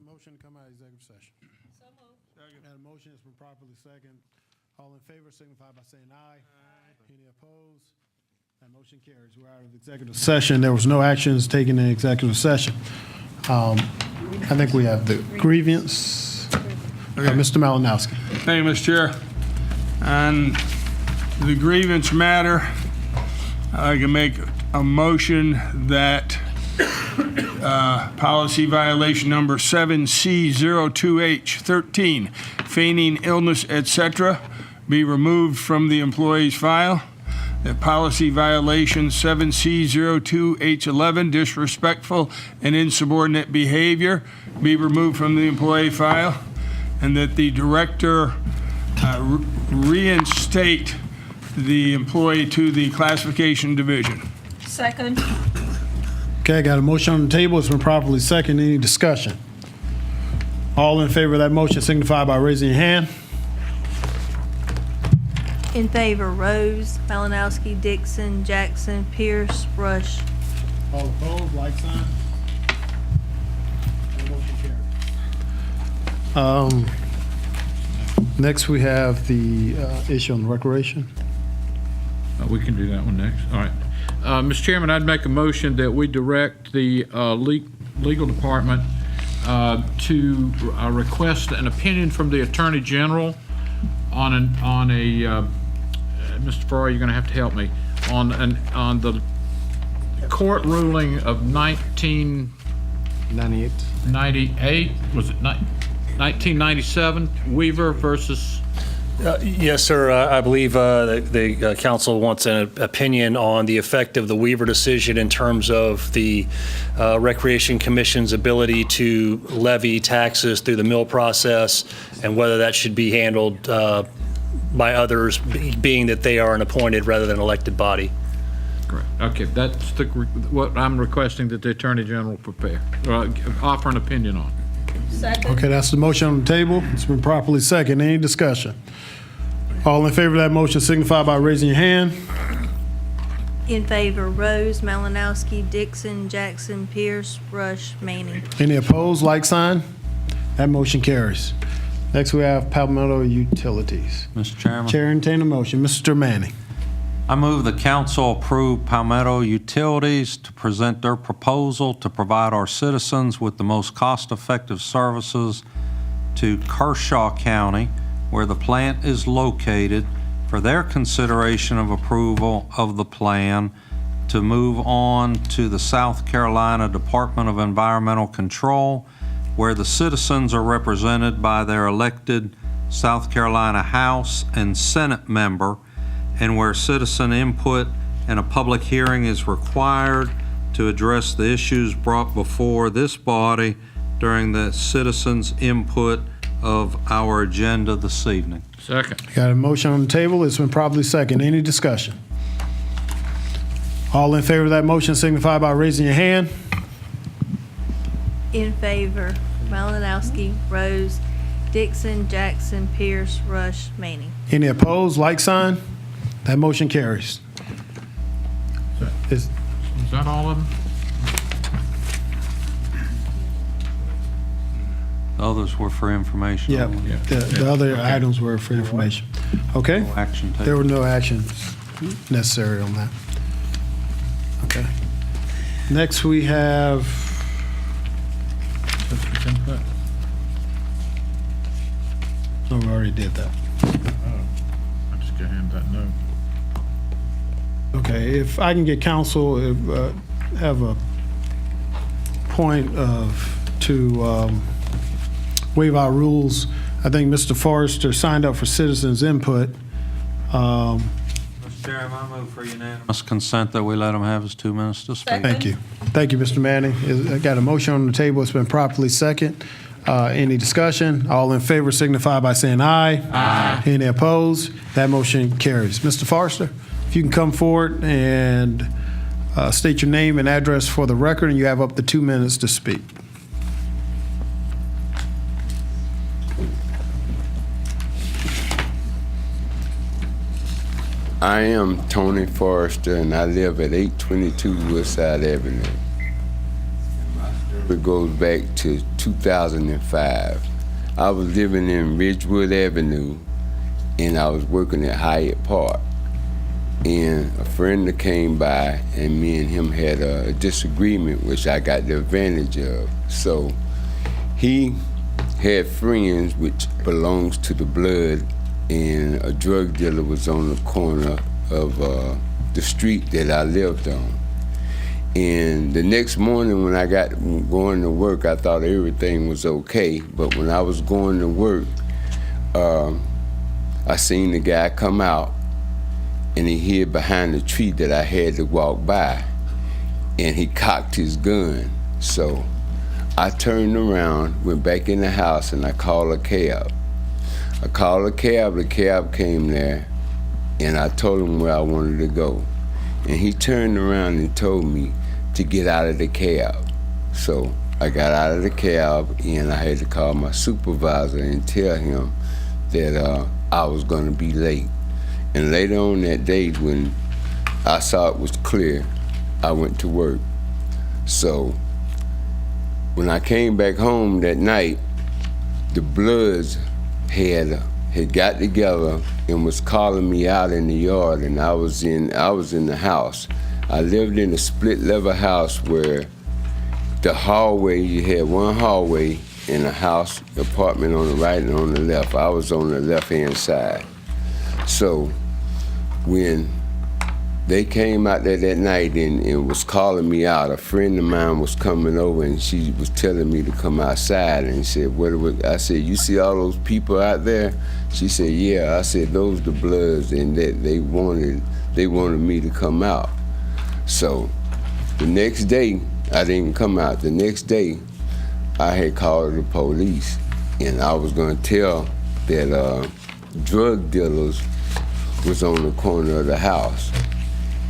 motion to come out of executive session? So moved. Got a motion, it's been properly second. All in favor signify by saying aye. Aye. Any opposed? That motion carries. We're out of executive session. There was no actions taken in executive session. I think we have the grievance. Mr. Malinowski. Thank you, Mr. Chair. On the grievance matter, I can make a motion that policy violation number 7C02H13, feigning illness, etc., be removed from the employee's file. That policy violation 7C02H11, disrespectful and insubordinate behavior, be removed from the employee file. And that the director reinstate the employee to the classification division. Second. Okay, got a motion on the table. It's been properly seconded. Any discussion? All in favor of that motion signify by raising your hand. In favor, Rose, Malinowski, Dixon, Jackson, Pierce, Rush. All opposed, like sign. That motion carries. Next, we have the issue on recreation. We can do that one next. All right. Mr. Chairman, I'd make a motion that we direct the legal department to request an opinion from the Attorney General on a Mr. Farrar, you're going to have to help me, on the court ruling of 1998, was it 1997, Weaver versus... Yes, sir. I believe the council wants an opinion on the effect of the Weaver decision in terms of the Recreation Commission's ability to levy taxes through the mill process and whether that should be handled by others, being that they are an appointed rather than elected body. Correct. Okay, that's what I'm requesting that the Attorney General prepare, offer an opinion on. Second. Okay, that's the motion on the table. It's been properly seconded. Any discussion? All in favor of that motion signify by raising your hand. In favor, Rose, Malinowski, Dixon, Jackson, Pierce, Rush, Manning. Any opposed, like sign? That motion carries. Next, we have Palmetto Utilities. Mr. Chairman, Chair, entertain a motion. Mr. Manning. I move the council approve Palmetto Utilities to present their proposal to provide our citizens with the most cost-effective services to Kershaw County, where the plant is located, for their consideration of approval of the plan to move on to the South Carolina Department of Environmental Control, where the citizens are represented by their elected South Carolina House and Senate member, and where citizen input and a public hearing is required to address the issues brought before this body during the citizens' input of our agenda this evening. Second. Got a motion on the table. It's been properly seconded. Any discussion? All in favor of that motion signify by raising your hand. In favor, Malinowski, Rose, Dixon, Jackson, Pierce, Rush, Manning. Any opposed, like sign? That motion carries. Is that all of them? The others were for information. Yeah, only. the other items were for information. Okay? No action taken. There were no actions necessary on that. Okay. Next, we have, no, we already did that. I just got hand that note. Okay, if I can get counsel, have a point to waive our rules. I think Mr. Forrester signed up for citizens' input. Mr. Chairman, I move for unanimous consent that we let him have his 2 minutes to speak. Thank you. Thank you, Mr. Manning. I got a motion on the table. It's been properly second. Any discussion? All in favor signify by saying aye. Aye. Any opposed? That motion carries. Mr. Forrester, if you can come forward and state your name and address for the record, and you have up to 2 minutes to speak. I am Tony Forrester, and I live at 822 Woodside Avenue. It goes back to 2005. I was living in Ridgewood Avenue, and I was working at Hyatt Park. And a friend that came by, and me and him had a disagreement, which I got the advantage of. So he had friends, which belongs to the blood, and a drug dealer was on the corner of the street that I lived on. And the next morning when I got going to work, I thought everything was okay. But when I was going to work, I seen the guy come out, and he hid behind the tree that I had to walk by, and he cocked his gun. So I turned around, went back in the house, and I called a cab. I called a cab, the cab came there, and I told him where I wanted to go. And he turned around and told me to get out of the cab. So I got out of the cab, and I had to call my supervisor and tell him that I was gonna be late. And later on that day, when I saw it was clear, I went to work. So when I came back home that night, the Bloods had got together and was calling me out in the yard, and I was in the house. I lived in a split level house where the hallway, you had one hallway in a house, apartment on the right and on the left. I was on the left-hand side. So when they came out there that night and was calling me out, a friend of mine was coming over, and she was telling me to come outside, and said, I said, you see all those people out there? She said, yeah. I said, those the Bloods, and that they wanted me to come out. So the next day, I didn't come out. The next day, I had called the police, and I was gonna tell that drug dealers was on the corner of the house.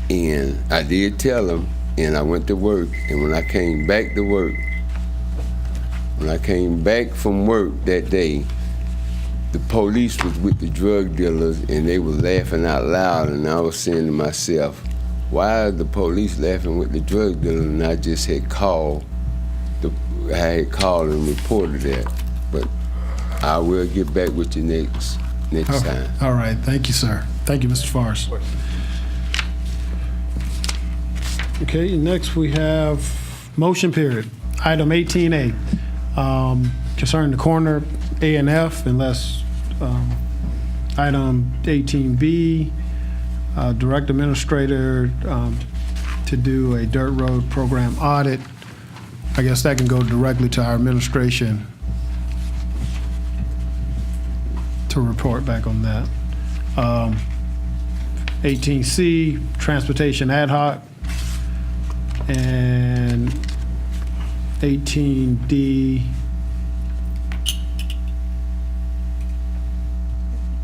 And I did tell them, and I went to work, and when I came back from work that day, the police was with the drug dealers, and they were laughing out loud, and I was saying to myself, why are the police laughing with the drug dealers? And I just had called, and reported that. But I will get back with you next time. All right, thank you, sir. Thank you, Mr. Forrest. Okay, next we have motion period. Item 18A, concerning the corner A and F, unless item 18B, direct administrator to do a dirt road program audit. I guess that can go directly to our administration to report back on that. 18C, transportation ad hoc. And 18D,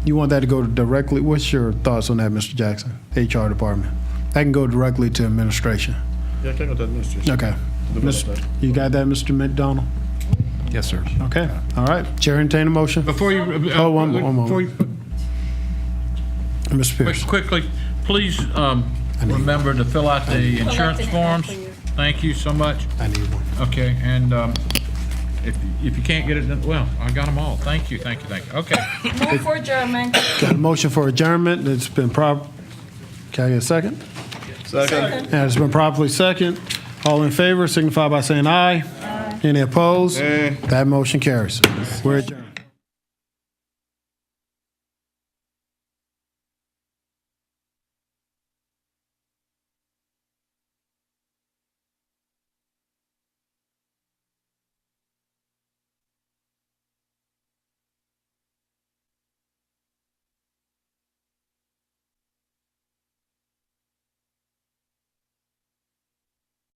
you want that to go directly, what's your thoughts on that, Mr. Jackson, HR department? That can go directly to administration. Yeah, I can go to administration. Okay. You got that, Mr. McDonald? Yes, sir. Okay, all right. Chair, entertain a motion. Before you. Oh, one moment. before you- Mr. Pierce. Quickly, please remember to fill out the insurance Collecting forms. after you. Thank you so much. I need one. Okay, and if you can't get it done, well, I got them all. Thank you. Okay. Move for adjournment. Got a motion for adjournment. It's been can I get a second? Second. And it's been properly second. All in favor signify by saying aye. Any opposed? That motion carries. We're adjourned.